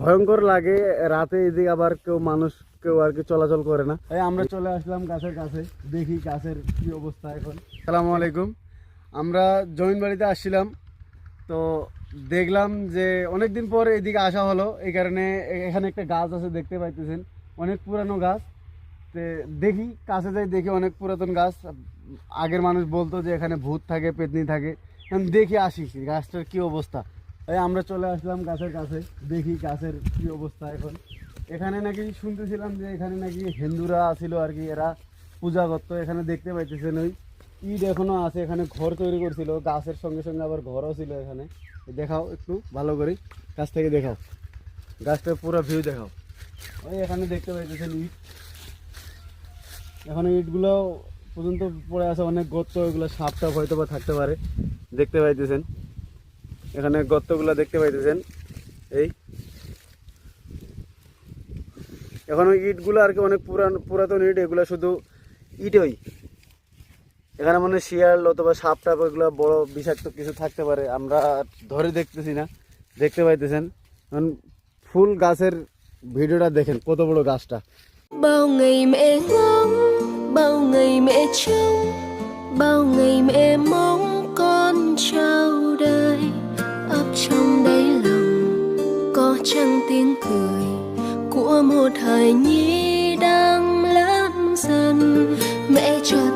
ভয়ঙ্কর লাগে রাতে, এদিকে আবার কেউ আর কি চলাচল করে না। এই আমরা চলে আসলাম গাছের কাছে, দেখি গাছের কি অবস্থা এখন। আসসালামু আলাইকুম। আমরা জমিন বাড়িতে আসছিলাম, তো দেখলাম যে অনেকদিন পর এদিকে আসা হলো। এই কারণে এখানে একটা গাছ আছে, দেখতে পাইতেছেন, অনেক পুরানো গাছ। তো দেখি কাছে যাই, দেখি অনেক পুরাতন গাছ। আগের মানুষ বলতো যে এখানে ভূত থাকে, পেতনি থাকে। দেখি আসি গাছটার কি অবস্থা। এই আমরা চলে আসলাম গাছের কাছে, দেখি গাছের কি অবস্থা এখন। এখানে নাকি শুনতেছিলাম যে এখানে নাকি হিন্দুরা ছিল আর কি, এরা পূজা করতো। এখানে দেখতে পাইতেছেন ওই ইট এখনো আছে, এখানে ঘর তৈরি করছিল গাছের সঙ্গে সঙ্গে, আবার ঘরও ছিল এখানে। দেখাও একটু ভালো করে, কাছ থেকে দেখাও, গাছটার পুরো ভিউ দেখাও। ওই এখানে দেখতে পাইতেছেন ইট, এখনো ইটগুলো পর্যন্ত পড়ে আছে, অনেক গর্ত, এগুলো সাপ টাপ হয়তো বা থাকতে পারে। দেখতে পাইতেছেন এখানে গর্তগুলো দেখতে পাইতেছেন। এই এখনো ইটগুলো আর কি অনেক পুরাতন ইট, এগুলো শুধু ইটই। এখানে মানে শিয়াল অথবা সাপ টাপ এগুলো বড় বিষাক্ত কিছু থাকতে পারে, আমরা ধরে দেখতেছি না। দেখতে পাইতেছেন ফুল গাছের ভিডিওটা দেখেন, কত বড় গাছটা। Bao ngày mẹ ngóng, bao ngày mẹ trông, bao ngày mẹ mong con chào đời. Ấp trong đáy lòng có chăng tiếng cười của một hài nhi đang lớn dần. Mẹ cho